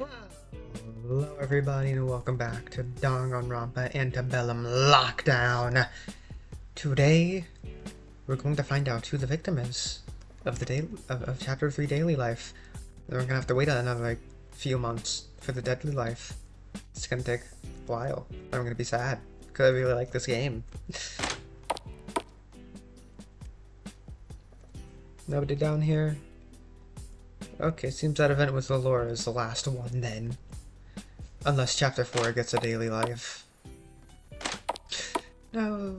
Hello everybody and welcome back to Danganronpa Antebellum Lockdown. Today we're going to find out who the victim is of the day of Chapter 3 Daily Life. And we're gonna have to wait another few months for the Deadly Life. It's gonna take a while. I'm gonna be sad because I really like this game. Nobody down here? Okay, seems that event with Lyra is the last one then. Unless Chapter 4 gets a daily life. No!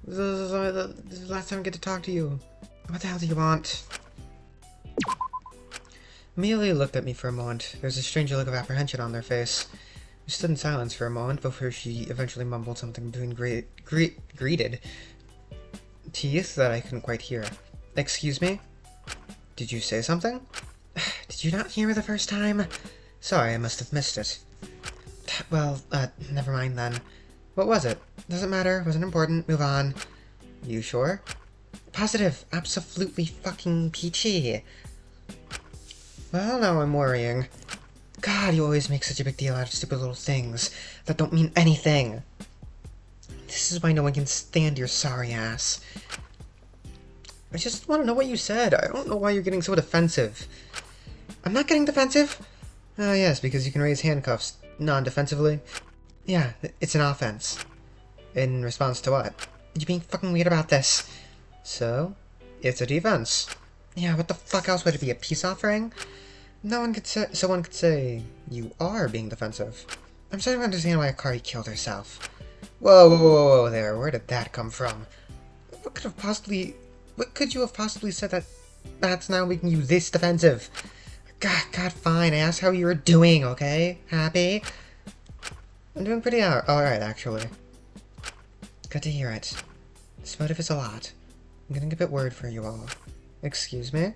This is the last time I get to talk to you. What the hell do you want? Amelia looked at me for a moment. There was a strange look of apprehension on their face. We stood in silence for a moment before she eventually mumbled something between greeted teeth that I couldn't quite hear. Excuse me? Did you say something? Did you not hear me the first time? Sorry, I must have missed it. Well, never mind then. What was it? Doesn't matter, wasn't important, move on. You sure? Positive, absolutely fucking peachy. Well, now I'm worrying. God, you always make such a big deal out of stupid little things that don't mean anything. This is why no one can stand your sorry ass. I just want to know what you said. I don't know why you're getting so defensive. I'm not getting defensive? Oh yes, because you can raise handcuffs non-defensively. Yeah, it's an offense. In response to what? You being fucking weird about this. So, it's a defense. Yeah, what the fuck else would it be? A peace offering? Someone could say you are being defensive. I'm starting to understand why Akari killed herself. Whoa there, where did that come from? What could you have possibly said that's now making you this defensive? God, fine. I asked how you were doing, okay? Happy? I'm doing pretty alright, actually. Good to hear it. This motive is a lot. I'm getting a bit worried for you all. Excuse me?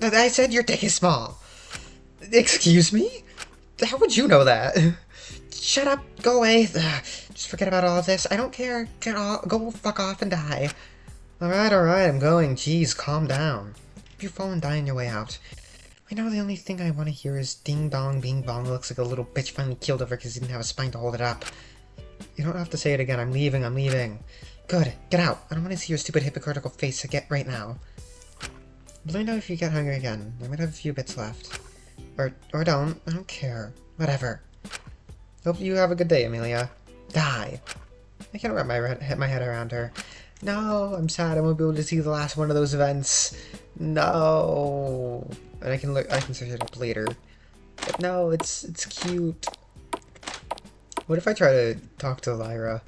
I said your dick is small. Excuse me? How would you know that? Shut up. Go away. Just forget about all of this. I don't care. Go fuck off and die. Alright, I'm going. Jeez, calm down. If you fall and die on your way out. I know the only thing I want to hear is ding dong bing bong looks like a little bitch finally killed over because he didn't have a spine to hold it up. You don't have to say it again. I'm leaving. Good. Get out. I don't want to see your stupid hypocritical face again right now. Let me know if you get hungry again. I might have a few bits left. Or don't. I don't care. Whatever. Hope you have a good day, Amelia. Die. I can't wrap my head around her. No, I'm sad I won't be able to see the last one of those events. No. And I can search it up later. But no, it's cute. What if I try to talk to Lyra?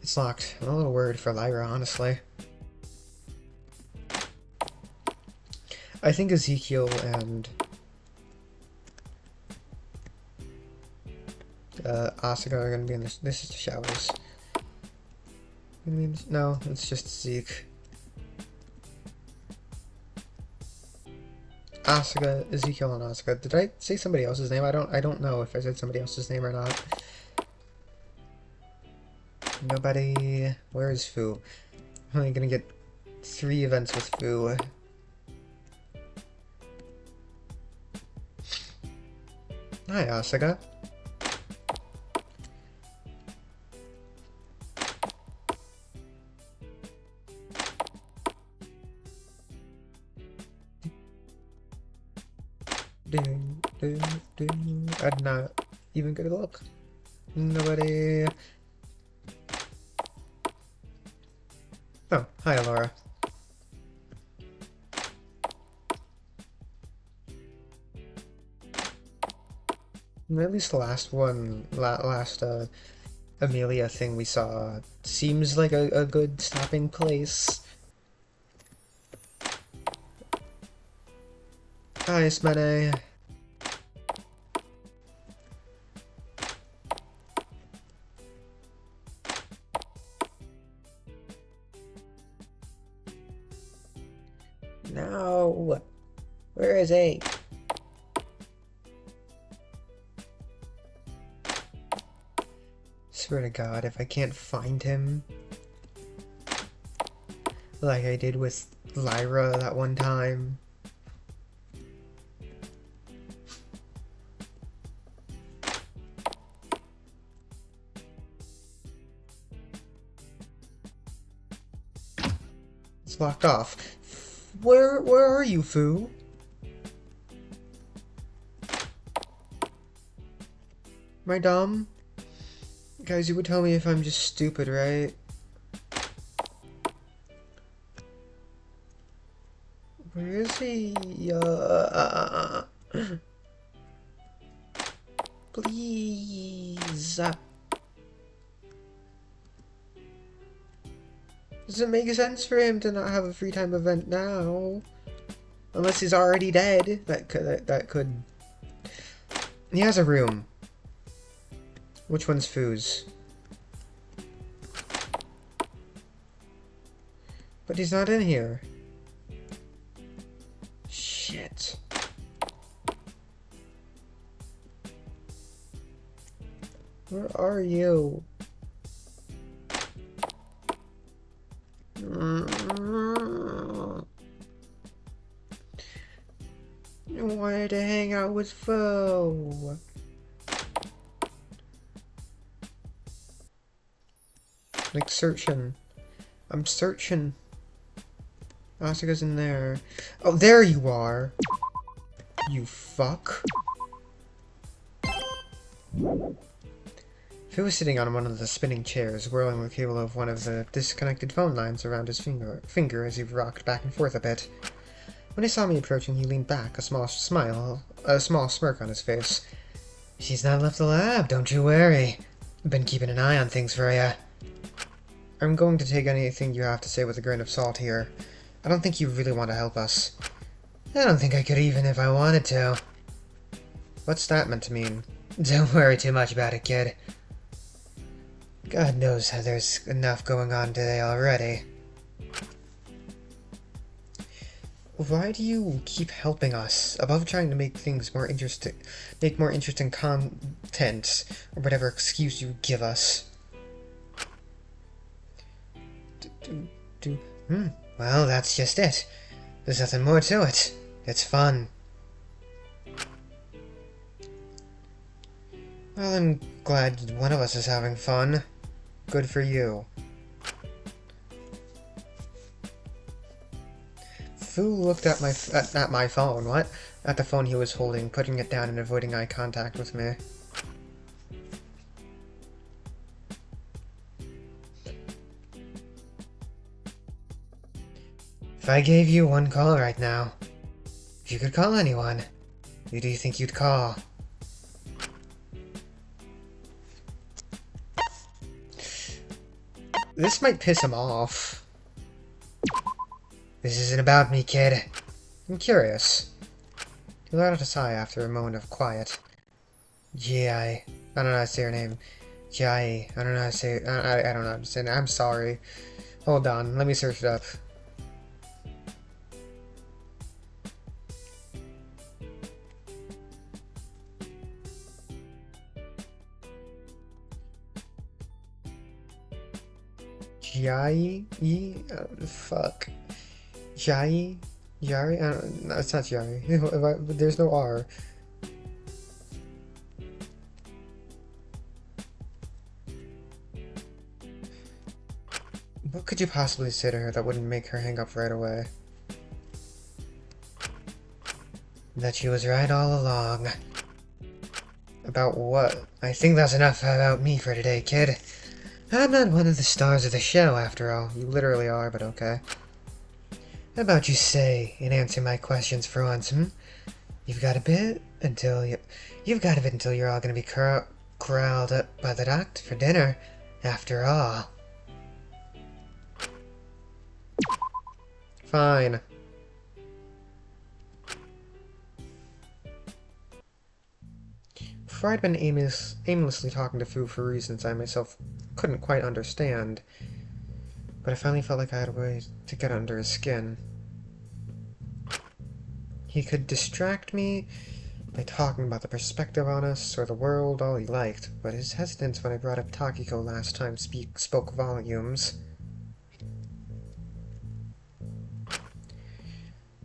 It's locked. I'm a little worried for Lyra, honestly. I think Ezekiel and Asuka are gonna be in this. This is the showers. No, it's just Zeke. Asuka, Ezekiel and Asuka. Did I say somebody else's name? I don't know if I said somebody else's name or not. Nobody. Where is Fu? I'm only gonna get 3 events with Fu. Hi, Asuka. I'd not even get a look. Nobody. Oh, hi, Laura. At least the last one, last Amelia thing we saw seems like a good stopping place. Hi, Smene. No! Where is he? Swear to God, if I can't find him, like I did with Lyra that one time. It's locked off. Where are you, Fu? Am I dumb? Guys, you would tell me if I'm just stupid, right? Where is he? Please. Does it make sense for him to not have a free time event now? Unless he's already dead. That could. He has a room. Which one's Fu's? But he's not in here. Shit. Where are you? I wanted to hang out with Fu. Like searching. I'm searching. Asuka's in there. Oh, there you are! You fuck. Fu was sitting on one of the spinning chairs, whirling the cable of one of the disconnected phone lines around his finger as he rocked back and forth a bit. When he saw me approaching, he leaned back, a small smirk on his face. She's not left the lab, don't you worry. I've been keeping an eye on things for ya. I'm going to take anything you have to say with a grain of salt here. I don't think you really want to help us. I don't think I could even if I wanted to. What's that meant to mean? Don't worry too much about it, kid. God knows how there's enough going on today already. Why do you keep helping us, above trying to make things more interesting, make more interesting content, or whatever excuse you give us? Well, that's just it. There's nothing more to it. It's fun. Well, I'm glad one of us is having fun. Good for you. Fu looked at my phone. What? At the phone he was holding, putting it down and avoiding eye contact with me. If I gave you one call right now, if you could call anyone, who do you think you'd call? This might piss him off. This isn't about me, kid. I'm curious. He let out a sigh after a moment of quiet. I don't know how to say her name. I don't know how to say it. I don't know how to say it. I'm sorry. Hold on, let me search it up. Fuck. Jai? Yari? No, it's not Yari. There's no R. What could you possibly say to her that wouldn't make her hang up right away? That she was right all along. About what? I think that's enough about me for today, kid. I'm not one of the stars of the show, after all. You literally are, but okay. How about you say and answer my questions for once, You've got a bit until you're all gonna be corralled up by the doctor for dinner, after all. Fine. Before I'd been aimlessly talking to Fu for reasons I myself couldn't quite understand, but I finally felt like I had a way to get under his skin. He could distract me by talking about the perspective on us or the world all he liked, but his hesitance when I brought up Takiko last time spoke volumes.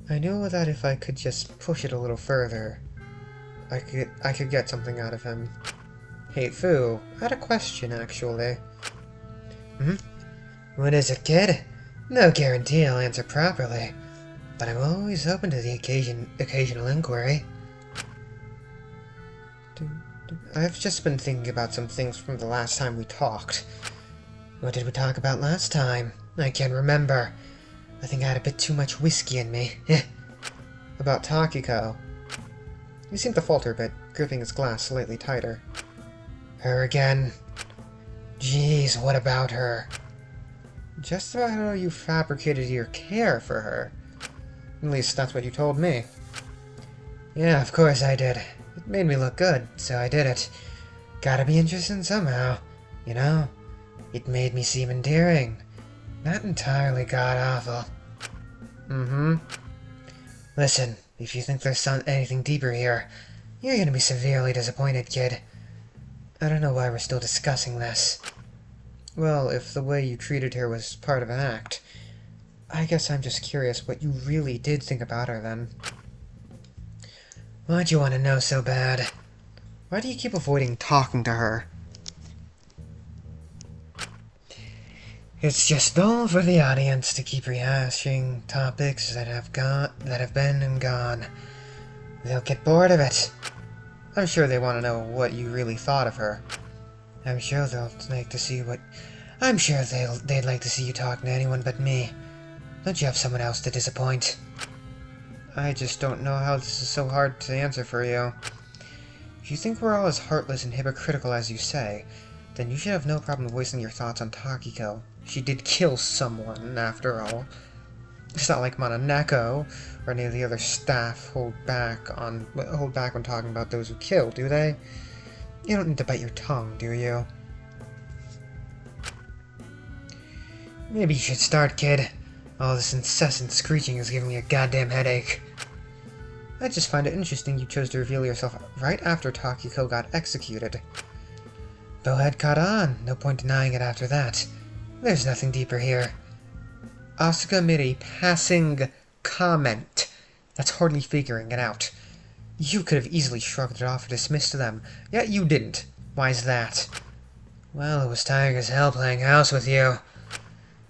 I knew that if I could just push it a little further, I could get something out of him. Hey, Fu, I had a question, actually. What is it, kid? No guarantee I'll answer properly, but I'm always open to the occasional inquiry. I've just been thinking about some things from the last time we talked. What did we talk about last time? I can't remember. I think I had a bit too much whiskey in me. About Takiko. He seemed to falter a bit, gripping his glass slightly tighter. Her again. Jeez, what about her? Just about how you fabricated your care for her. At least that's what you told me. Yeah, of course I did. It made me look good, so I did it. Gotta be interesting somehow, you know? It made me seem endearing. Not entirely god-awful. Mm-hmm. Listen, if you think there's anything deeper here, you're gonna be severely disappointed, kid. I don't know why we're still discussing this. Well, if the way you treated her was part of an act, I guess I'm just curious what you really did think about her, then. Why'd you want to know so bad? Why do you keep avoiding talking to her? It's just dull for the audience to keep rehashing topics that have been and gone. They'll get bored of it. I'm sure they want to know what you really thought of her. I'm sure they'd like to see you talking to anyone but me. Don't you have someone else to disappoint? I just don't know how this is so hard to answer for you. If you think we're all as heartless and hypocritical as you say, then you should have no problem voicing your thoughts on Takiko. She did kill someone, after all. It's not like Mononeko or any of the other staff hold back when talking about those who kill, do they? You don't need to bite your tongue, do you? Maybe you should start, kid. All this incessant screeching is giving me a goddamn headache. I just find it interesting you chose to reveal yourself right after Takiko got executed. Bowhead caught on. No point denying it after that. There's nothing deeper here. Asuka made a passing comment. That's hardly figuring it out. You could have easily shrugged it off or dismissed them, yet you didn't. Why's that? Well, it was tiring as hell playing house with you.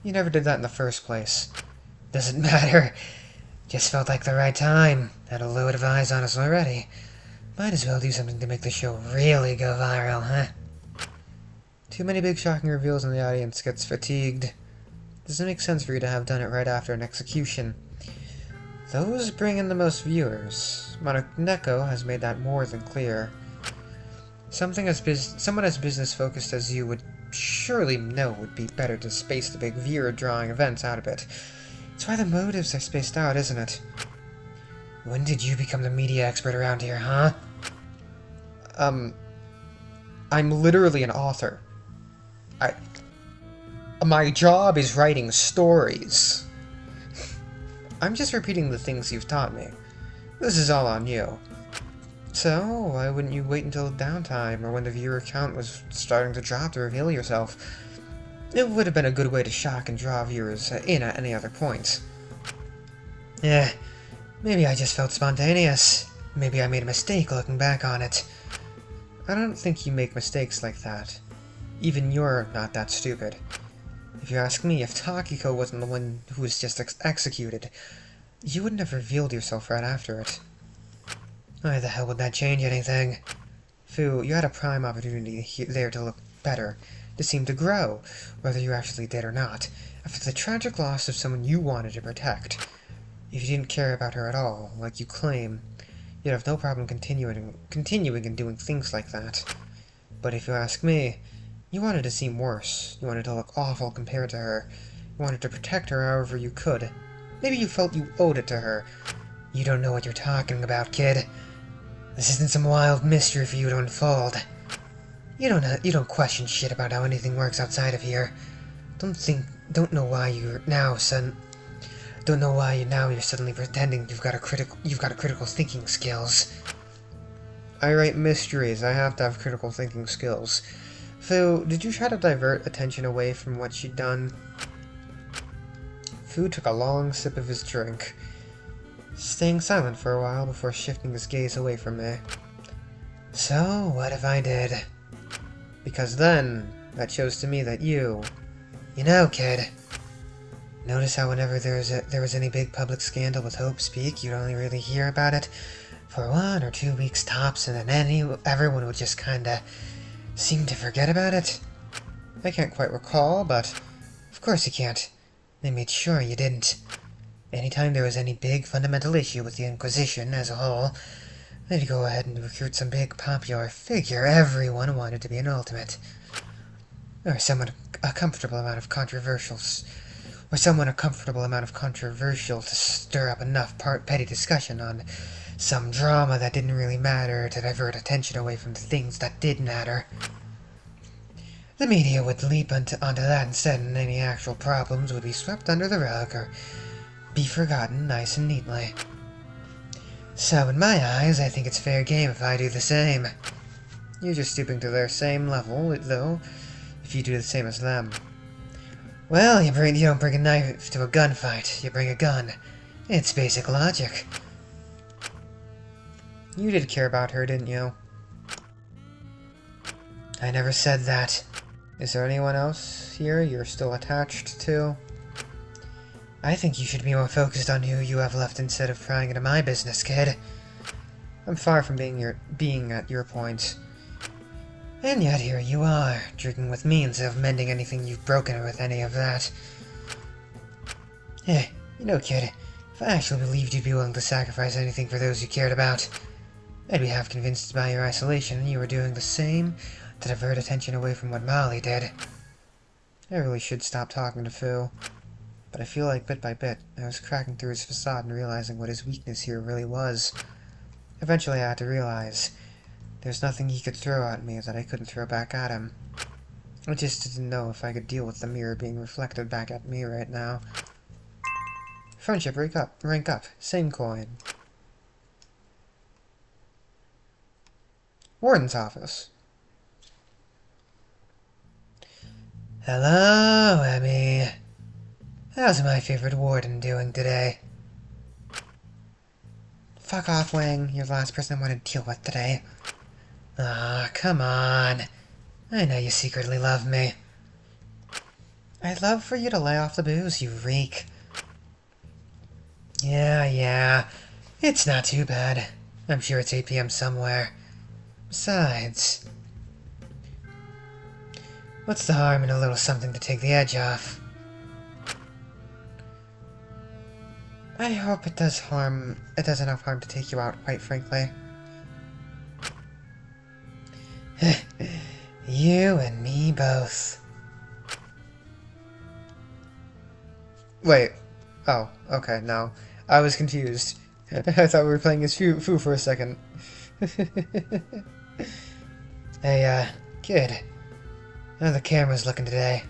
You never did that in the first place. Doesn't matter. Just felt like the right time. Had a load of eyes on us already. Might as well do something to make the show really go viral, huh? Too many big shocking reveals and the audience gets fatigued. Doesn't make sense for you to have done it right after an execution. Those bring in the most viewers. Mononeko has made that more than clear. Someone as business-focused as you would surely know would be better to space the big viewer-drawing events out a bit. It's why the motives are spaced out, isn't it? When did you become the media expert around here, huh? I'm literally an author. My job is writing stories. I'm just repeating the things you've taught me. This is all on you. So, why wouldn't you wait until downtime, or when the viewer count was starting to drop to reveal yourself? It would have been a good way to shock and draw viewers in at any other point. Maybe I just felt spontaneous. Maybe I made a mistake looking back on it. I don't think you make mistakes like that. Even you're not that stupid. If you ask me, if Takiko wasn't the one who was just executed, you wouldn't have revealed yourself right after it. Why the hell would that change anything? Fu, you had a prime opportunity there to look better, to seem to grow, whether you actually did or not, after the tragic loss of someone you wanted to protect. If you didn't care about her at all, like you claim, you'd have no problem continuing and doing things like that. But if you ask me, you wanted to seem worse. You wanted to look awful compared to her. You wanted to protect her however you could. Maybe you felt you owed it to her. You don't know what you're talking about, kid. This isn't some wild mystery for you to unfold. You don't question shit about how anything works outside of here. Don't know why you're suddenly pretending you've got critical thinking skills. I write mysteries. I have to have critical thinking skills. Fu, did you try to divert attention away from what she'd done? Fu took a long sip of his drink, staying silent for a while before shifting his gaze away from me. So, what if I did? Because then, that shows to me that you know, kid, Notice how whenever there was any big public scandal with Hope Speak, you'd only really hear about it for 1 or 2 weeks tops, and then everyone would just kinda seem to forget about it? I can't quite recall, but of course you can't. They made sure you didn't. Anytime there was any big fundamental issue with the Inquisition as a whole, they'd go ahead and recruit some big popular figure everyone wanted to be an ultimate. Or someone a comfortable amount of controversial to stir up enough petty discussion on some drama that didn't really matter to divert attention away from the things that did matter. The media would leap onto that instead, and any actual problems would be swept under the rug or be forgotten nice and neatly. So in my eyes, I think it's fair game if I do the same. You're just stooping to their same level, though, if you do the same as them. Well, you don't bring a knife to a gunfight, you bring a gun. It's basic logic. You did care about her, didn't you? I never said that. Is there anyone else here you're still attached to? I think you should be more focused on who you have left instead of prying into my business, kid. I'm far from being at your point. And yet here you are, drinking with me instead of mending anything you've broken with any of that. You know, kid, if I actually believed you'd be willing to sacrifice anything for those you cared about, I'd be half convinced by your isolation you were doing the same to divert attention away from what Molly did. I really should stop talking to Fu, but I feel like bit by bit, I was cracking through his facade and realizing what his weakness here really was. Eventually I had to realize there's nothing he could throw at me that I couldn't throw back at him. I just didn't know if I could deal with the mirror being reflected back at me right now. Friendship rank up, same coin. Warden's office. Hello, Emmy. How's my favorite warden doing today? Fuck off, Wang. You're the last person I want to deal with today. Ah, come on. I know you secretly love me. I'd love for you to lay off the booze, you reek. Yeah. It's not too bad. I'm sure it's 8 p.m. somewhere. Besides, what's the harm in a little something to take the edge off? I hope it does enough harm to take you out, quite frankly. You and me both. Wait. Oh, okay, no. I was confused. I thought we were playing as Fu for a second. Hey, kid. How the camera's looking today?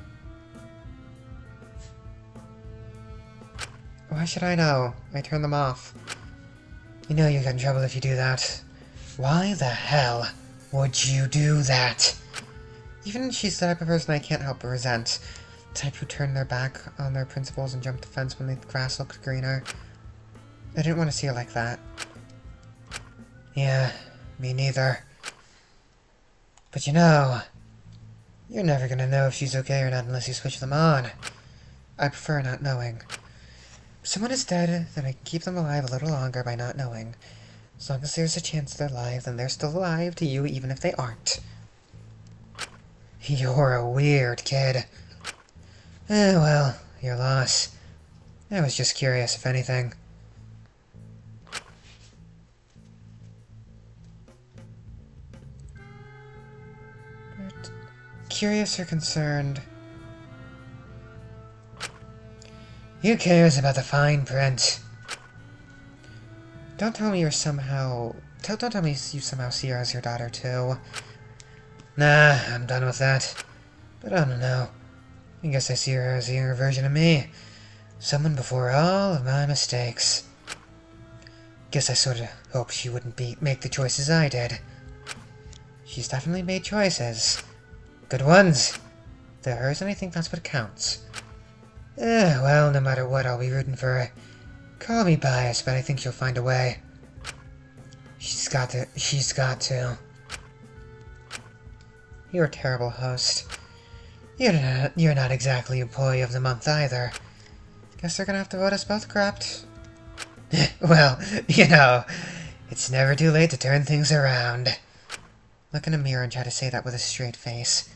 Why should I know? I turned them off. You know you'll get in trouble if you do that. Why the hell would you do that? Even she's the type of person I can't help but resent. The type who turn their back on their principles and jump the fence when the grass looked greener. I didn't want to see her like that. Yeah, me neither. But you know, you're never gonna know if she's okay or not unless you switch them on. I prefer not knowing. If someone is dead, then I keep them alive a little longer by not knowing. As long as there's a chance they're alive, then they're still alive to you even if they aren't. You're a weird kid. Well, your loss. I was just curious, if anything. But curious or concerned? Who cares about the fine print? Don't tell me you somehow see her as your daughter too. Nah, I'm done with that. But I don't know. I guess I see her as a younger version of me. Someone before all of my mistakes. Guess I sorta hoped she wouldn't make the choices I did. She's definitely made choices. Good ones. They're hers, and I think that's what counts. Well, no matter what, I'll be rooting for her. Call me biased, but I think she'll find a way. She's got to. You're a terrible host. You're not exactly Employee of the Month either. Guess they're gonna have to vote us both corrupt. Well, you know, it's never too late to turn things around. Look in a mirror and try to say that with a straight face.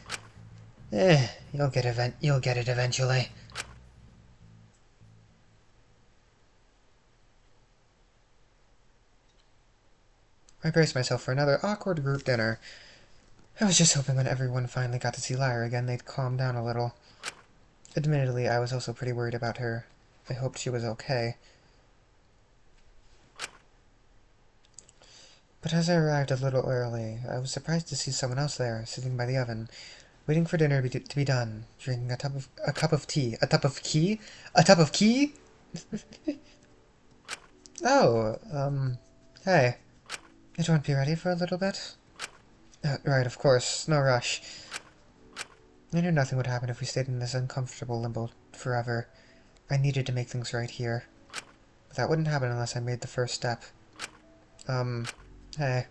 You'll get it eventually. I braced myself for another awkward group dinner. I was just hoping when everyone finally got to see Lyra again, they'd calm down a little. Admittedly, I was also pretty worried about her. I hoped she was okay. But as I arrived a little early, I was surprised to see someone else there, sitting by the oven, waiting for dinner to be done, drinking a cup of tea. A cup of tea? A cup of tea? Oh, hey. You want to be ready for a little bit? Right, of course. No rush. I knew nothing would happen if we stayed in this uncomfortable limbo forever. I needed to make things right here. But that wouldn't happen unless I made the first step. Hey.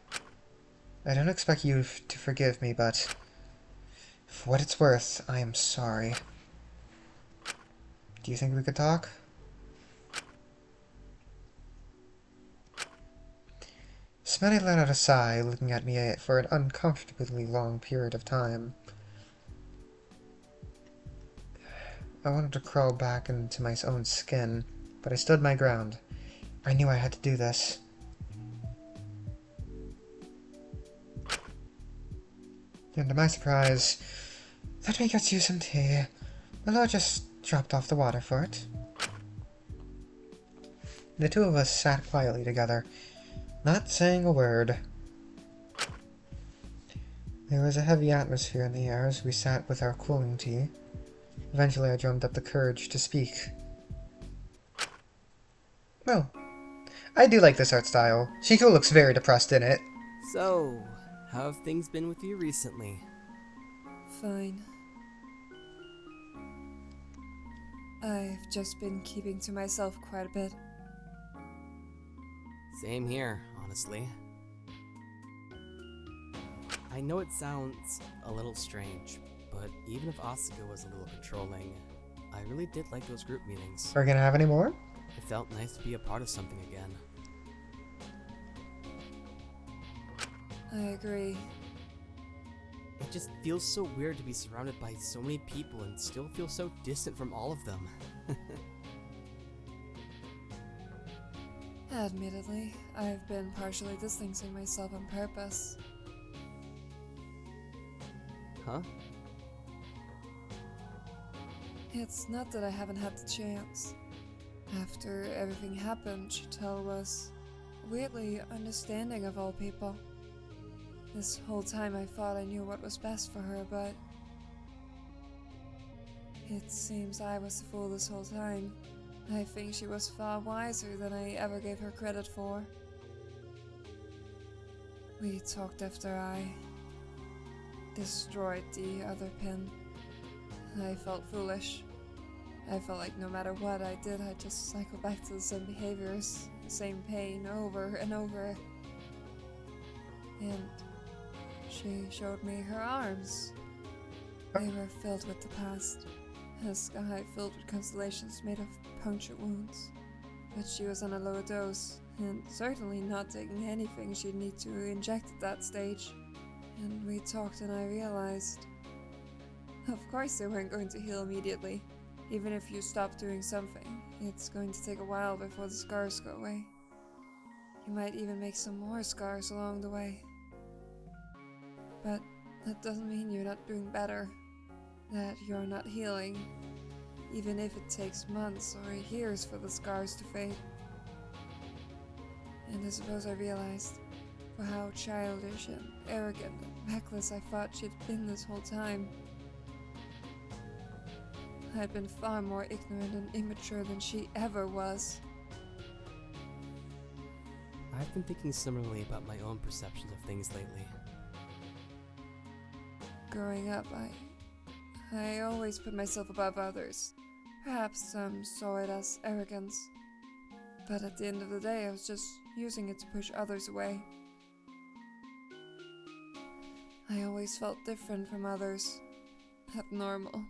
I don't expect you to forgive me, but for what it's worth, I am sorry. Do you think we could talk? Smelly let out a sigh, looking at me for an uncomfortably long period of time. I wanted to crawl back into my own skin, but I stood my ground. I knew I had to do this. And to my surprise, let me get you some tea. Willow just dropped off the water for it. The two of us sat quietly together, not saying a word. There was a heavy atmosphere in the air as we sat with our cooling tea. Eventually I drummed up the courage to speak. Well, I do like this art style. Shiko looks very depressed in it. So, how have things been with you recently? Fine. I've just been keeping to myself quite a bit. Same here, honestly. I know it sounds a little strange, but even if Asuka was a little controlling, I really did like those group meetings. Are we gonna have any more? It felt nice to be a part of something again. I agree. It just feels so weird to be surrounded by so many people and still feel so distant from all of them. Admittedly, I've been partially distancing myself on purpose. Huh? It's not that I haven't had the chance. After everything happened, Shatel was weirdly understanding of all people. This whole time I thought I knew what was best for her, but it seems I was the fool this whole time. I think she was far wiser than I ever gave her credit for. We talked after I destroyed the other pin. I felt foolish. I felt like no matter what I did, I'd just cycle back to the same behaviors, the same pain over and over. And she showed me her arms. They were filled with the past, a sky filled with constellations made of puncture wounds. But she was on a lower dose, and certainly not taking anything she'd need to inject at that stage. And we talked and I realized, of course they weren't going to heal immediately. Even if you stop doing something, it's going to take a while before the scars go away. You might even make some more scars along the way. But that doesn't mean you're not doing better, that you're not healing, even if it takes months or years for the scars to fade. And I suppose I realized for how childish and arrogant and reckless I thought she'd been this whole time. I'd been far more ignorant and immature than she ever was. I've been thinking similarly about my own perceptions of things lately. Growing up, I always put myself above others. Perhaps some saw it as arrogance. But at the end of the day, I was just using it to push others away. I always felt different from others. Abnormal.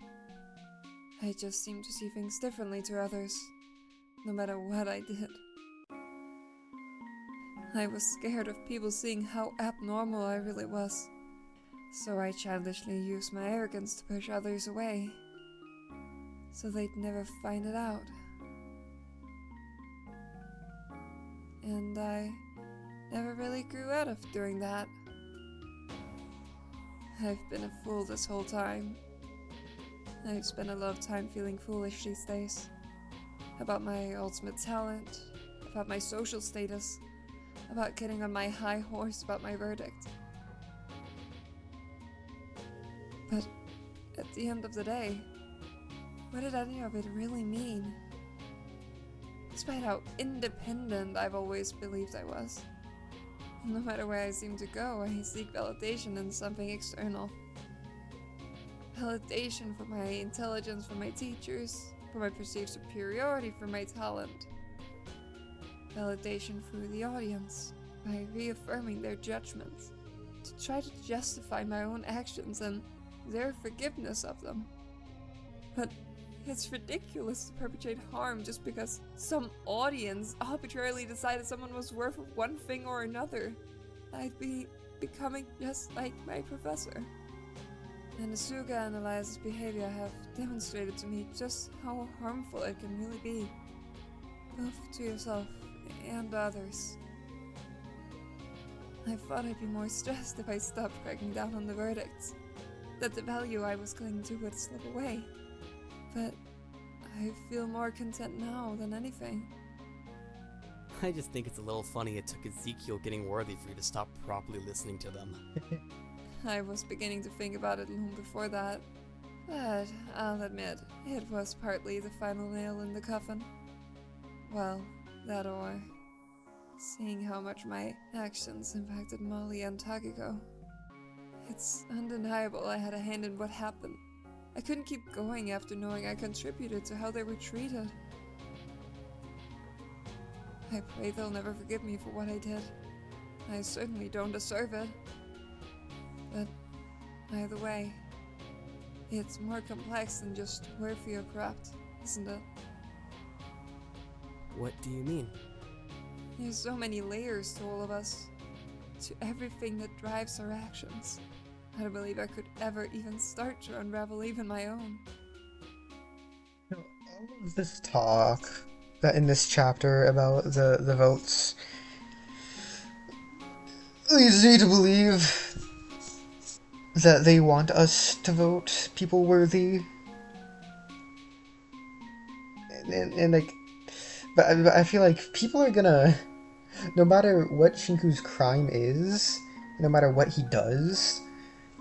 I just seemed to see things differently to others. no matter what I did. I was scared of people seeing how abnormal I really was, so I childishly used my arrogance to push others away, so they'd never find it out. And I never really grew out of doing that. I've been a fool this whole time. I've spent a lot of time feeling foolish these days. About my ultimate talent, about my social status, about getting on my high horse about my verdict. But at the end of the day, what did any of it really mean? Despite how independent I've always believed I was. No matter where I seem to go, I seek validation in something external. Validation for my intelligence from my teachers, for my perceived superiority for my talent. Validation through the audience, by reaffirming their judgments, to try to justify my own actions and their forgiveness of them. But it's ridiculous to perpetrate harm just because some audience arbitrarily decided someone was worth one thing or another. I'd be becoming just like my professor. And Asuka and Elias's behavior have demonstrated to me just how harmful it can really be, both to yourself and others. I thought I'd be more stressed if I stopped cracking down on the verdicts, that the value I was clinging to would slip away. But I feel more content now than anything. I just think it's a little funny it took Ezekiel getting worthy for you to stop properly listening to them. I was beginning to think about it long before that, but I'll admit, it was partly the final nail in the coffin. Well, that or seeing how much my actions impacted Molly and Takiko. It's undeniable I had a hand in what happened. I couldn't keep going after knowing I contributed to how they were treated. I pray they'll never forgive me for what I did. I certainly don't deserve it. But either way, it's more complex than just worthy or corrupt, isn't it? What do you mean? There's so many layers to all of us, to everything that drives our actions. I don't believe I could ever even start to unravel even my own. You know, all of this talk that in this chapter about the votes leads me to believe that they want us to vote people worthy. And like, but I feel like people are gonna, no matter what Shinku's crime is, no matter what he does,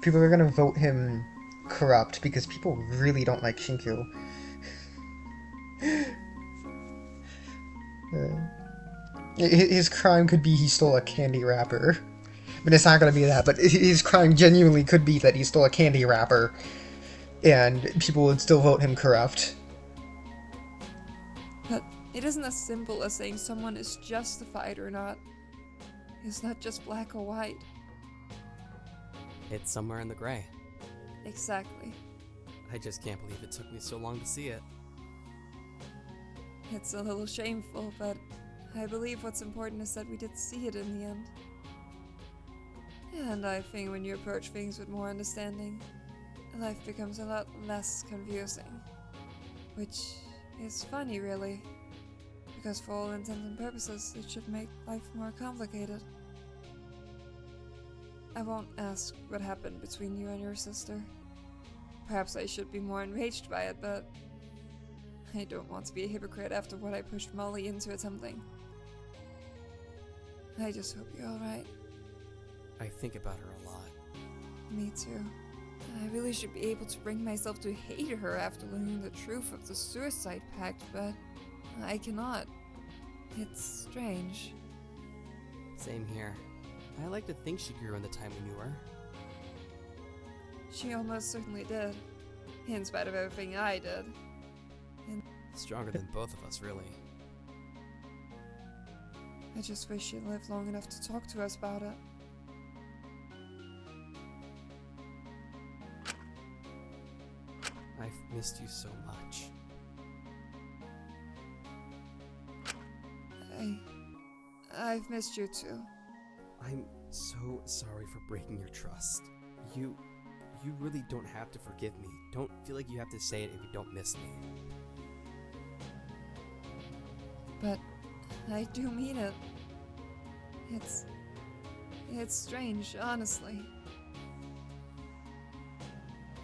people are gonna vote him corrupt because people really don't like Shinku. His crime could be he stole a candy wrapper. I mean, it's not gonna be that, but his crime genuinely could be that he stole a candy wrapper, and people would still vote him corrupt. But it isn't as simple as saying someone is justified or not. It's not just black or white. It's somewhere in the gray. Exactly. I just can't believe it took me so long to see it. It's a little shameful, but I believe what's important is that we did see it in the end. And I think when you approach things with more understanding, life becomes a lot less confusing. Which is funny, really. Because for all intents and purposes, it should make life more complicated. I won't ask what happened between you and your sister. Perhaps I should be more enraged by it, but I don't want to be a hypocrite after what I pushed Molly into attempting. I just hope you're alright. I think about her a lot. Me too. I really should be able to bring myself to hate her after learning the truth of the suicide pact, but I cannot. It's strange. Same here. I like to think she grew in the time we knew her. She almost certainly did. In spite of everything I did. Stronger than both of us, really. I just wish she lived long enough to talk to us about it. I've missed you so much. I've missed you too. I'm so sorry for breaking your trust. You really don't have to forgive me. Don't feel like you have to say it if you don't miss me. But I do mean it. It's strange, honestly.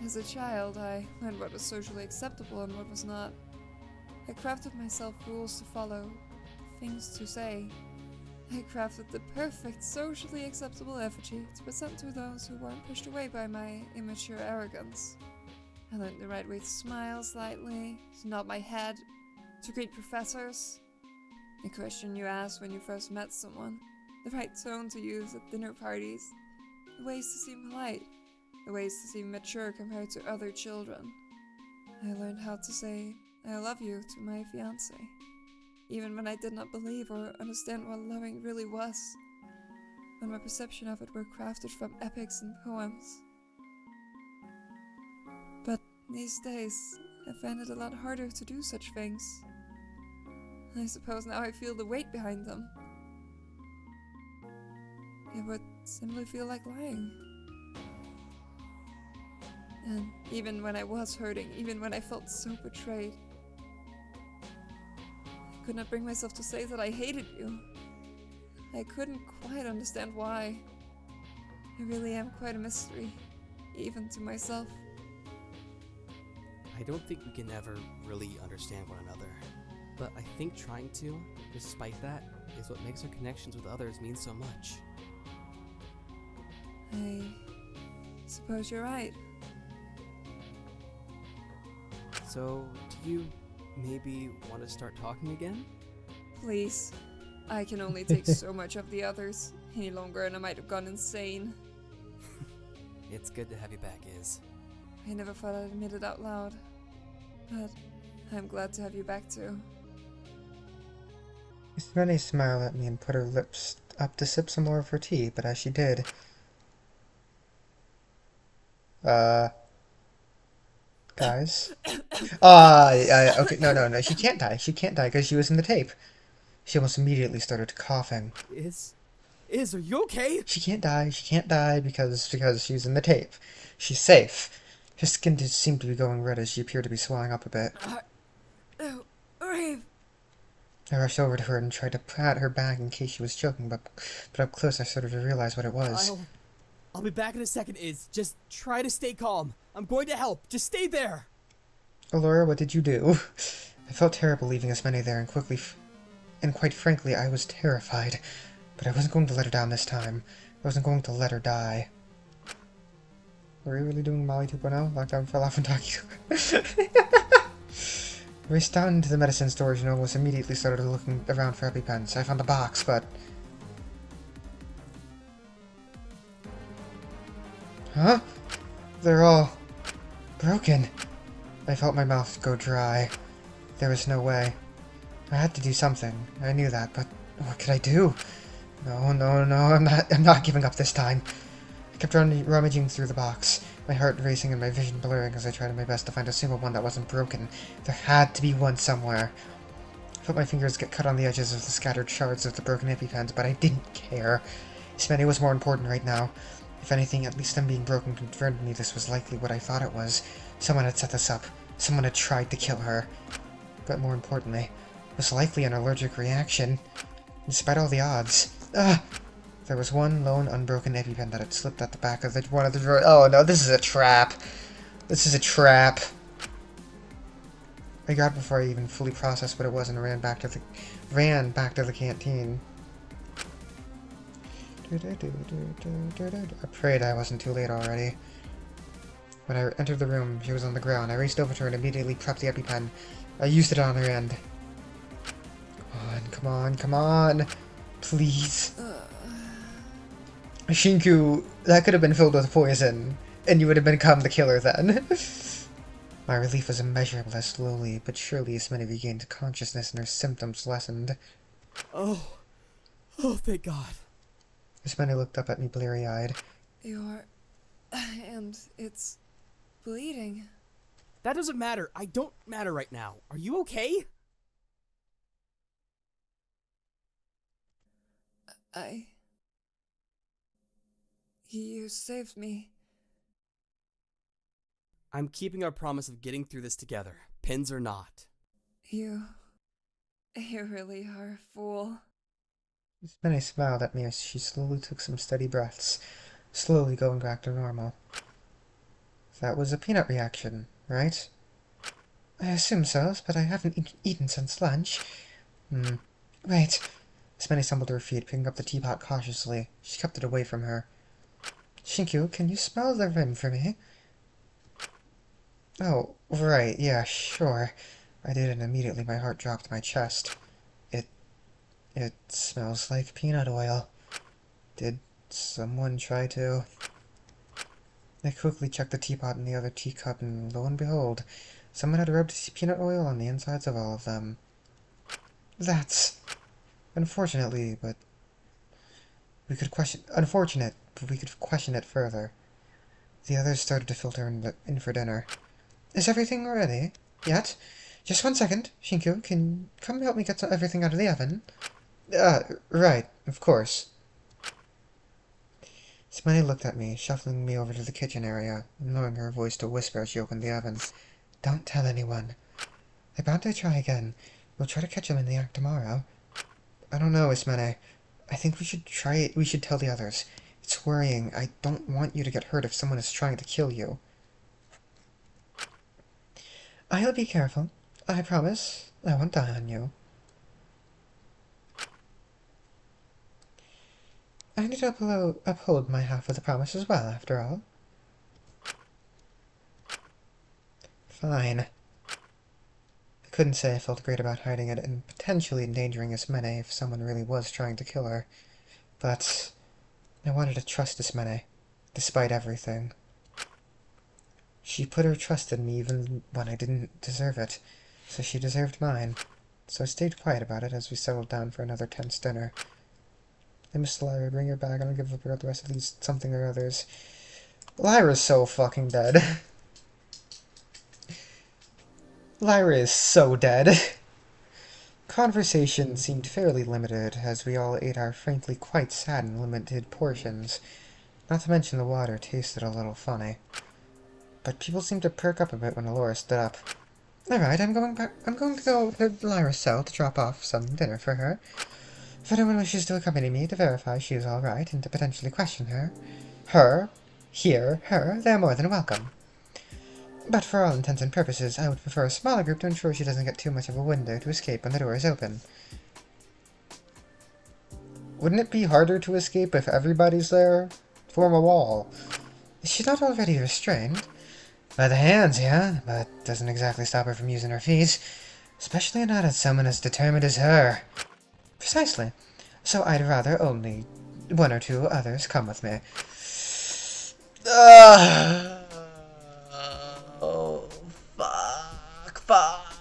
As a child, I learned what was socially acceptable and what was not. I crafted myself rules to follow, things to say. I crafted the perfect socially acceptable effigy to present to those who weren't pushed away by my immature arrogance. I learned the right way to smile slightly, to nod my head, to greet professors. The question you asked when you first met someone, the right tone to use at dinner parties, the ways to seem polite, the ways to seem mature compared to other children. I learned how to say, "I love you" to my fiancé, even when I did not believe or understand what loving really was, when my perception of it were crafted from epics and poems. But these days, I find it a lot harder to do such things. I suppose now I feel the weight behind them. It would simply feel like lying. And even when I was hurting, even when I felt so betrayed, I could not bring myself to say that I hated you. I couldn't quite understand why. I really am quite a mystery, even to myself. I don't think we can ever really understand one another. But I think trying to, despite that, is what makes our connections with others mean so much. I suppose you're right. So, do you maybe want to start talking again? Please. I can only take so much of the others. Any longer and I might have gone insane. It's good to have you back, Iz. I never thought I'd admit it out loud. But I'm glad to have you back too. Renee smiled at me and put her lips up to sip some more of her tea, but as she did... Guys? Okay, no, she can't die. She can't die because she was in the tape. She almost immediately started coughing. Iz, are you okay? She can't die because she's in the tape. She's safe. Her skin did seem to be going red as she appeared to be swelling up a bit. Brave! I rushed over to her and tried to pat her back in case she was choking, but up close I started to realize what it was. I'll be back in a second, Iz. Just try to stay calm. I'm going to help. Just stay there. Oh, Laura, what did you do? I felt terrible leaving us many there, and quite frankly, I was terrified. But I wasn't going to let her down this time. I wasn't going to let her die. Were we really doing Molly 2.0? Lockdown fell off and talking to her. I raced down into the medicine storage and almost immediately started looking around for EpiPens. I found a box, but... Huh? They're all... broken. I felt my mouth go dry. There was no way. I had to do something. I knew that, but what could I do? No, I'm not giving up this time. I kept rummaging through the box, my heart racing and my vision blurring as I tried my best to find a single one that wasn't broken. There had to be one somewhere. I felt my fingers get cut on the edges of the scattered shards of the broken EpiPens, but I didn't care. Ismene was more important right now. If anything, at least them being broken confirmed me this was likely what I thought it was. Someone had set this up. Someone had tried to kill her. But more importantly, it was likely an allergic reaction. Despite all the odds. There was one lone unbroken EpiPen that had slipped at the back of one of the drawers. Oh no, this is a trap. This is a trap. I grabbed before I even fully processed what it was and ran back to the canteen. I prayed I wasn't too late already. When I entered the room, she was on the ground. I raced over to her and immediately prepped the EpiPen. I used it on her end. Come on. Please. Shinku, that could have been filled with poison, and you would have become the killer then. My relief was immeasurable as slowly but surely Ismene regained consciousness and her symptoms lessened. Oh, thank God. Ismene looked up at me bleary-eyed. And it's bleeding. That doesn't matter. I don't matter right now. Are you okay? I... You saved me. I'm keeping our promise of getting through this together, pins or not. You really are a fool. Minnie smiled at me as she slowly took some steady breaths, slowly going back to normal. That was a peanut reaction, right? I assume so, but I haven't eaten since lunch. Wait. Minnie stumbled to her feet, picking up the teapot cautiously. She kept it away from her. Shinkyu, can you smell the rim for me? Oh, right, yeah, sure. I did, and immediately my heart dropped in my chest. It smells like peanut oil. Did someone try to... I quickly checked the teapot and the other teacup, and lo and behold, someone had rubbed peanut oil on the insides of all of them. That's... unfortunate, but we could question it further. The others started to filter in for dinner. Is everything ready? Yet? Just 1 second. Shinkyu, can you come help me get everything out of the oven? Right, of course. Smiley looked at me, shuffling me over to the kitchen area, and lowering her voice to a whisper as she opened the oven. Don't tell anyone. I bound to try again. We'll try to catch him in the act tomorrow. I don't know, Ismene. I think we should try it. We should tell the others. It's worrying. I don't want you to get hurt if someone is trying to kill you. I'll be careful. I promise. I won't die on you. I need to uphold my half of the promise as well, after all. Fine. I couldn't say I felt great about hiding it and potentially endangering Ismene if someone really was trying to kill her. But I wanted to trust Ismene, despite everything. She put her trust in me even when I didn't deserve it, so she deserved mine. So I stayed quiet about it as we settled down for another tense dinner. Hey, Miss Lyra, bring your bag. I'm gonna give up the rest of these something or others. Lyra's so fucking dead. Lyra is so dead. Conversation seemed fairly limited, as we all ate our frankly quite sad and limited portions. Not to mention the water tasted a little funny. But people seemed to perk up a bit when Alora stood up. Alright, I'm going to go to Lyra's cell to drop off some dinner for her. If anyone wishes to accompany me to verify she is alright and to potentially question her, they're more than welcome. But for all intents and purposes, I would prefer a smaller group to ensure she doesn't get too much of a window to escape when the door is open. Wouldn't it be harder to escape if everybody's there? Form a wall. Is she not already restrained? By the hands, yeah, but doesn't exactly stop her from using her feet. Especially not as someone as determined as her. Precisely. So I'd rather only 1 or 2 others come with me. Oh, fuck.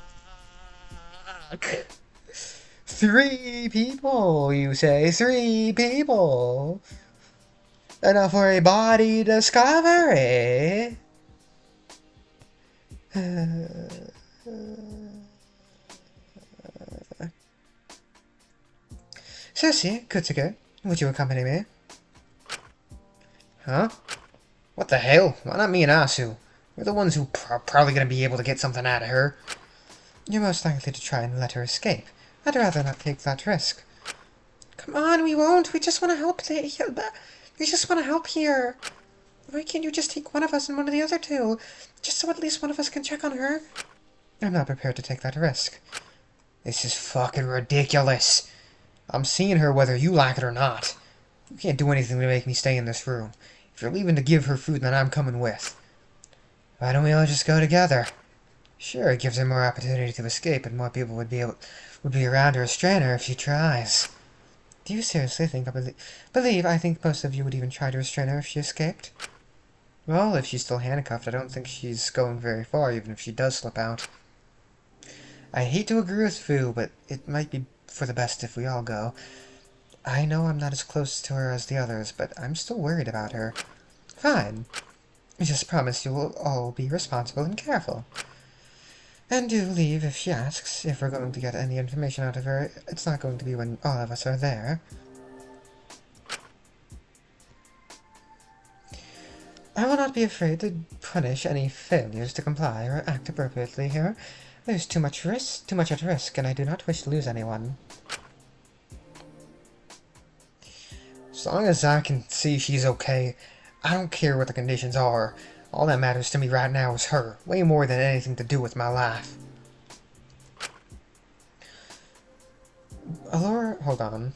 3 people, you say? 3 people. Enough for a body discovery. Cersei, Kutsuke, would you accompany me? Huh? What the hell? Why not me and Asu? We're the ones who are probably going to be able to get something out of her. You're most likely to try and let her escape. I'd rather not take that risk. Come on, we won't. We just want to help. We just want to help here. Why can't you just take one of us and one of the other 2? Just so at least one of us can check on her? I'm not prepared to take that risk. This is fucking ridiculous. I'm seeing her whether you like it or not. You can't do anything to make me stay in this room. If you're leaving to give her food, then I'm coming with. Why don't we all just go together? Sure, it gives her more opportunity to escape, and more people would be around to restrain her if she tries. Do you seriously think I think most of you would even try to restrain her if she escaped? Well, if she's still handcuffed, I don't think she's going very far, even if she does slip out. I hate to agree with Fu, but it might be for the best if we all go. I know I'm not as close to her as the others, but I'm still worried about her. Fine. Just promise you will all be responsible and careful. And do leave if she asks. If we're going to get any information out of her, it's not going to be when all of us are there. I will not be afraid to punish any failures to comply or act appropriately here. There's too much at risk, and I do not wish to lose anyone. As long as I can see she's okay, I don't care what the conditions are. All that matters to me right now is her, way more than anything to do with my life. Allura, hold on.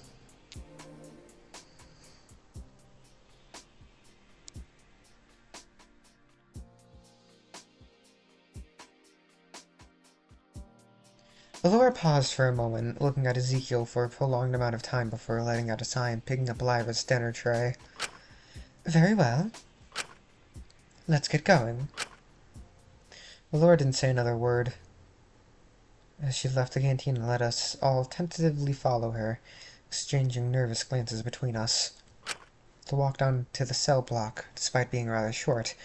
Allura paused for a moment, looking at Ezekiel for a prolonged amount of time before letting out a sigh and picking up Lyra's dinner tray. Very well. Let's get going. Allura didn't say another word as she left the canteen and let us all tentatively follow her, exchanging nervous glances between us. The walk down to the cell block, despite being rather short,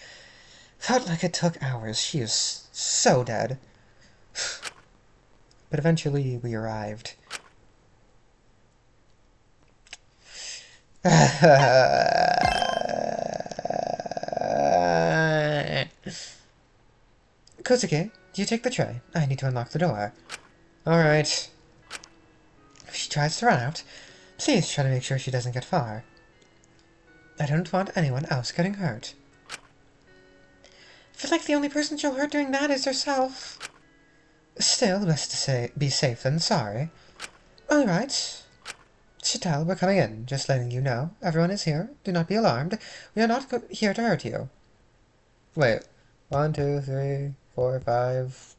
felt like it took hours. She is so dead. But eventually we arrived. Kosuke, do you take the tray? I need to unlock the door. Alright. If she tries to run out, please try to make sure she doesn't get far. I don't want anyone else getting hurt. I feel like the only person she'll hurt doing that is herself. Still, best to be safe than sorry. Alright. Shatel, we're coming in. Just letting you know. Everyone is here. Do not be alarmed. We are not here to hurt you. Wait. 1, 2, 3, 4, 5...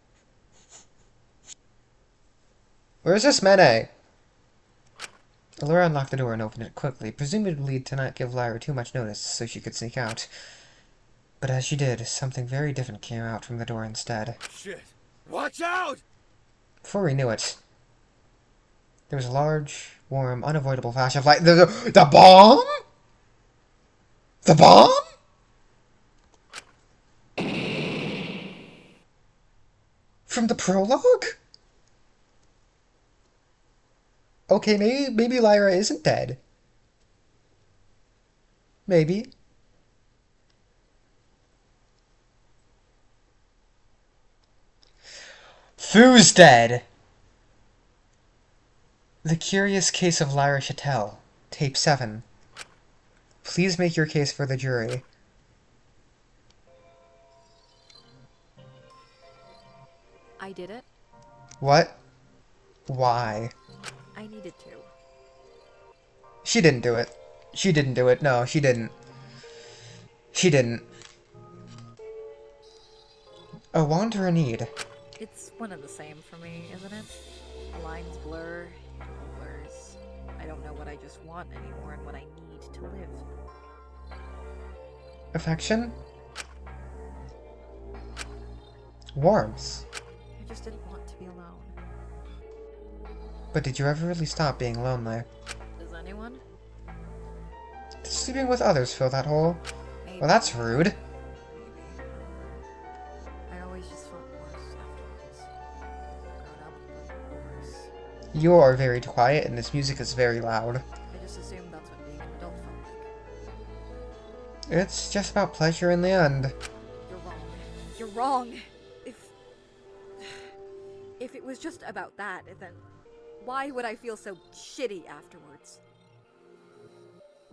Where's this Mene? Allura unlocked the door and opened it quickly, presumably to not give Lyra too much notice so she could sneak out. But as she did, something very different came out from the door instead. Shit! Watch out! Before we knew it, there was a large, warm, unavoidable flash of light. The bomb? The bomb? From the prologue? Okay, maybe Lyra isn't dead. Maybe. Fu's dead! The Curious Case of Lyra Shatel, Tape 7. Please make your case for the jury. I did it. What? Why? I needed to. She didn't do it. She didn't do it. No, she didn't. She didn't. A want or a need? It's one and the same for me, isn't it? The lines blur, it all blurs. I don't know what I just want anymore and what I need to live. Affection? Warmth? I just didn't want to be alone. But did you ever really stop being lonely? Does anyone? Did sleeping with others fill that hole? Maybe. Well, that's rude. Maybe. I always just felt worse afterwards. Grown up, but worse. You are very quiet and this music is very loud. I just assumed that's what being an adult felt like. It's just about pleasure in the end. You're wrong. You're wrong! If it was just about that, then why would I feel so shitty afterwards?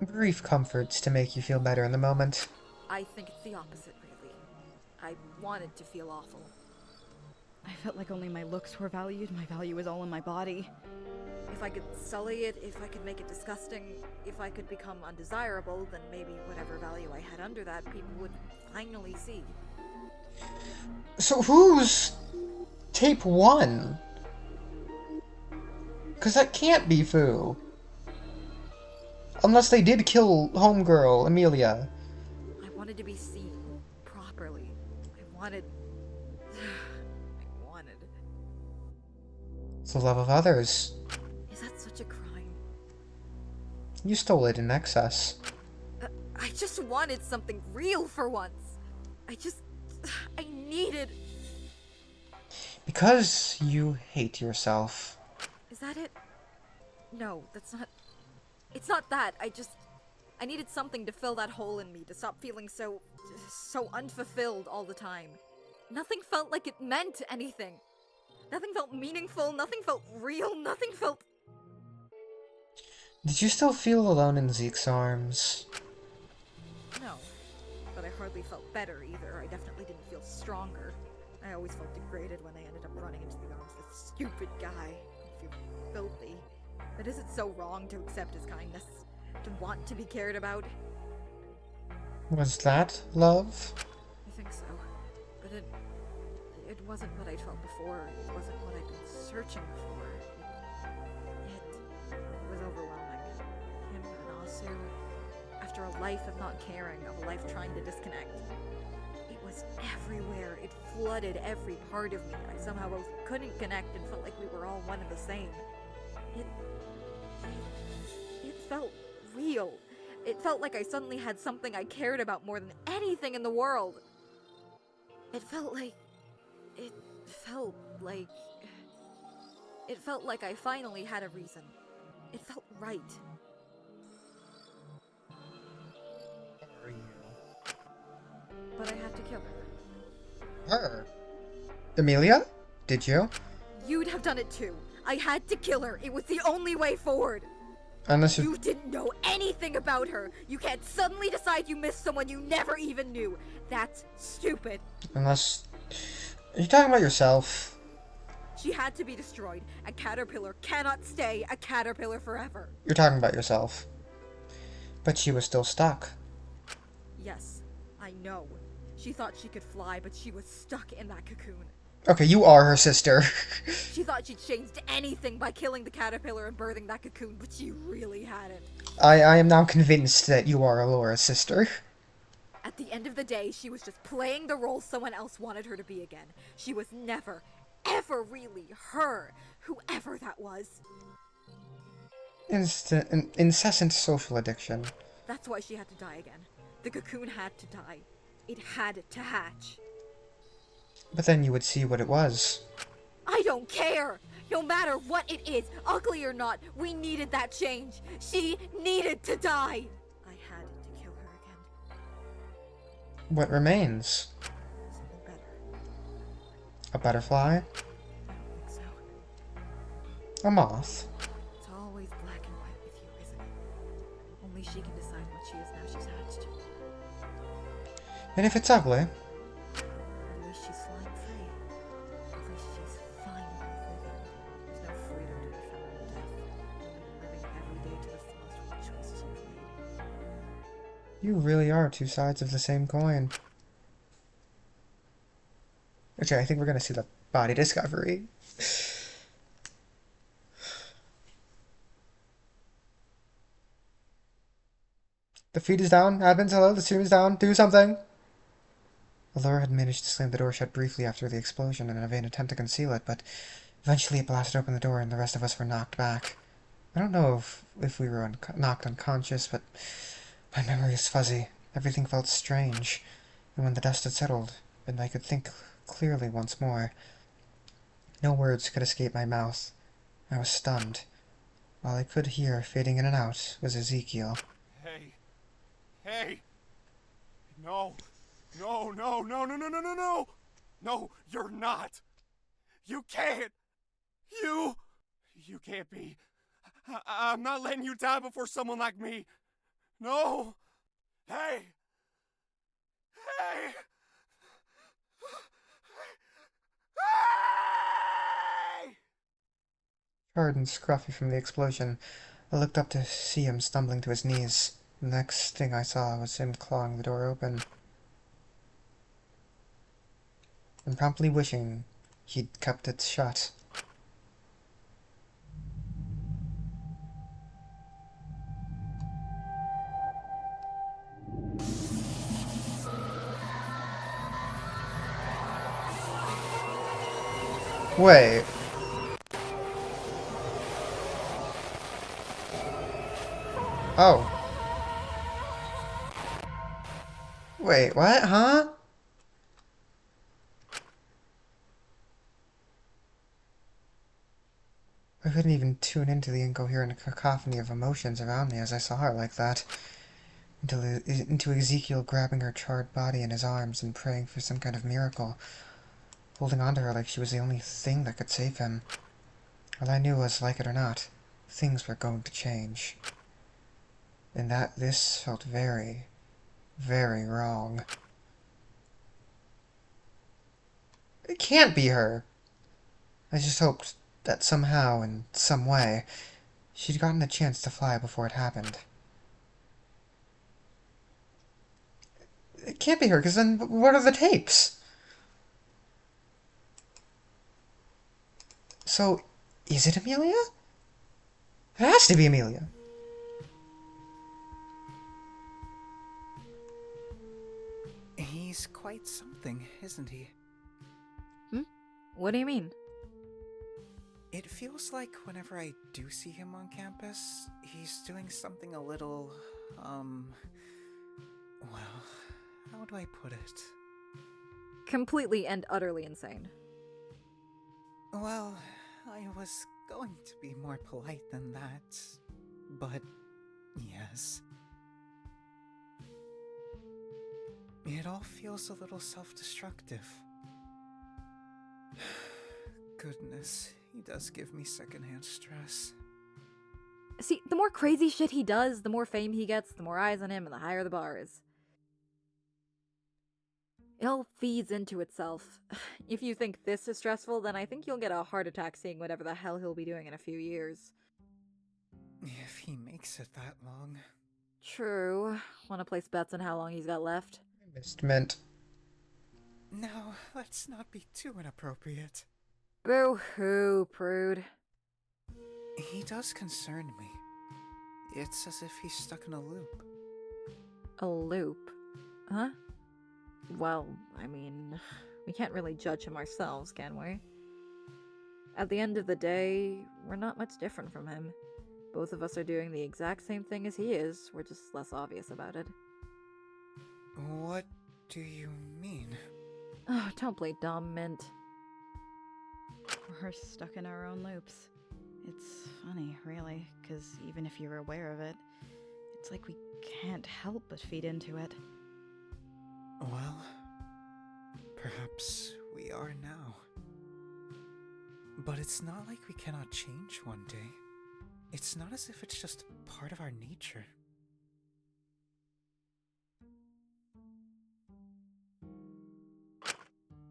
Brief comforts to make you feel better in the moment. I think it's the opposite, really. I wanted to feel awful. I felt like only my looks were valued. My value was all in my body. If I could sully it, if I could make it disgusting, if I could become undesirable, then maybe whatever value I had under that, people would finally see. So who's Tape 1? Because that can't be Fu. Unless they did kill Homegirl, Amelia. I wanted to be seen properly. I wanted... It's the love of others. Is that such a crime? You stole it in excess. I just wanted something real for once. I needed... Because you hate yourself. Is that it? No, that's not... It's not that, I needed something to fill that hole in me, to stop feeling so unfulfilled all the time. Nothing felt like it meant anything. Nothing felt meaningful, nothing felt real, nothing felt... Did you still feel alone in Zeke's arms? No. But I hardly felt better either. I definitely didn't feel stronger. I always felt degraded when I ended up running into the arms of this stupid guy. I feel filthy. But is it so wrong to accept his kindness? To want to be cared about? Was that love? I think so. But it wasn't what I'd felt before. It wasn't what I'd been searching for. It was overwhelming. Him and Asu, after a life of not caring, of a life trying to disconnect. It was everywhere. It flooded every part of me. I somehow both couldn't connect and felt like we were all one and the same. It felt real. It felt like I suddenly had something I cared about more than anything in the world. It felt like I finally had a reason. It felt right. Are you? But I had to kill her. Her? Amelia? Did you? You'd have done it too. I had to kill her. It was the only way forward. Unless You didn't know anything about her. You can't suddenly decide you missed someone you never even knew. That's stupid. Unless... Are you talking about yourself? She had to be destroyed. A caterpillar cannot stay a caterpillar forever. You're talking about yourself. But she was still stuck. Yes, I know. She thought she could fly, but she was stuck in that cocoon. Okay, you are her sister. She thought she'd changed anything by killing the caterpillar and birthing that cocoon, but she really hadn't. I am now convinced that you are Alora's sister. At the end of the day, she was just playing the role someone else wanted her to be again. She was never, ever really her, whoever that was. Incessant social addiction. That's why she had to die again. The cocoon had to die. It had to hatch. But then you would see what it was. I don't care! No matter what it is, ugly or not, we needed that change. She needed to die! I had to kill her again. What remains? Something better. A butterfly? I don't think so. A moth? It's always black and white with you, isn't it? Only she can decide what she is now she's hatched. And if it's ugly? At least she's flying free. At least she's finally living. There's no freedom to be found in death. Living every day to the fullest with the choices you've made. You really are two sides of the same coin. Okay, I think we're gonna see the body discovery. The feed is down. Admins, hello, the stream is down. Do something! Laura had managed to slam the door shut briefly after the explosion in a vain attempt to conceal it, but eventually it blasted open the door and the rest of us were knocked back. I don't know if we were knocked unconscious, but my memory is fuzzy. Everything felt strange, and when the dust had settled, and I could think clearly once more, no words could escape my mouth. I was stunned. All I could hear, fading in and out, was Ezekiel. Hey. Hey! No! No, no, no, no, no, no, no, no! No, you're not! You can't! You can't be. I'm not letting you die before someone like me. No! Hey! Hey! Hey! Charred and scruffy from the explosion, I looked up to see him stumbling to his knees. The next thing I saw was him clawing the door open, and promptly wishing he'd kept it shut. Wait. Oh. Wait, what? Huh? I couldn't even tune into the incoherent cacophony of emotions around me as I saw her like that. into Ezekiel grabbing her charred body in his arms and praying for some kind of miracle, holding on to her like she was the only thing that could save him. All I knew was, like it or not, things were going to change. And that this felt very, very wrong. It can't be her. I just hoped that somehow, in some way, she'd gotten the chance to fly before it happened. It can't be her, because then what are the tapes? So, is it Amelia? It has to be Amelia. He's quite something, isn't he? What do you mean? It feels like whenever I do see him on campus, he's doing something a little, well, how do I put it? Completely and utterly insane. Well, I was going to be more polite than that, but yes. It all feels a little self-destructive. Goodness, he does give me secondhand stress. See, the more crazy shit he does, the more fame he gets, the more eyes on him, and the higher the bar is. It all feeds into itself. If you think this is stressful, then I think you'll get a heart attack seeing whatever the hell he'll be doing in a few years. If he makes it that long. True. Wanna place bets on how long he's got left? I missed Mint. No, let's not be too inappropriate. Boo-hoo, prude. He does concern me. It's as if he's stuck in a loop. A loop? Huh? Well, I mean, we can't really judge him ourselves, can we? At the end of the day, we're not much different from him. Both of us are doing the exact same thing as he is, we're just less obvious about it. What do you mean? Oh, don't play dumb, Mint. We're stuck in our own loops. It's funny, really, because even if you're aware of it, it's like we can't help but feed into it. Well, perhaps we are now. But it's not like we cannot change one day. It's not as if it's just part of our nature.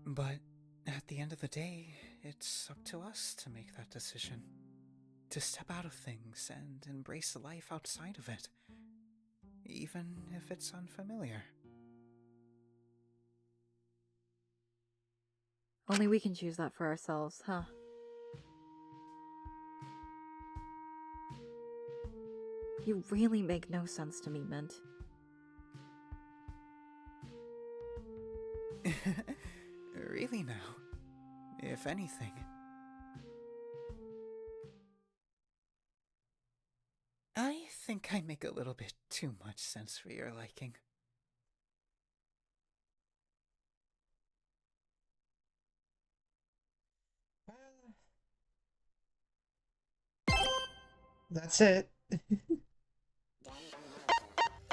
But at the end of the day, it's up to us to make that decision. To step out of things and embrace the life outside of it. Even if it's unfamiliar. Only we can choose that for ourselves, huh? You really make no sense to me, Mint. Really now, if anything. I think I make a little bit too much sense for your liking. That's it.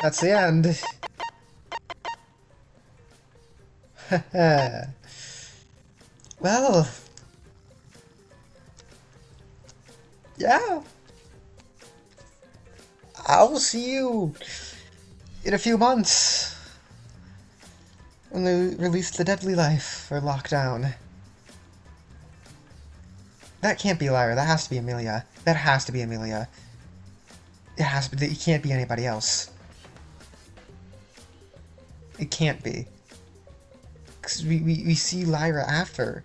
That's the end. Well, yeah. I'll see you in a few months when they release The Deadly Life for Lockdown. That can't be Lyra. That has to be Amelia. That has to be Amelia. It has to be. It can't be anybody else. It can't be. Because we see Lyra after.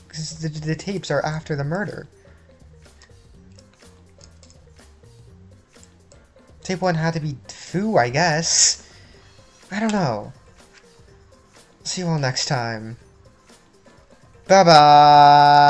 Because the tapes are after the murder. Tape 1 had to be Fu, I guess. I don't know. See you all next time. Bye-bye!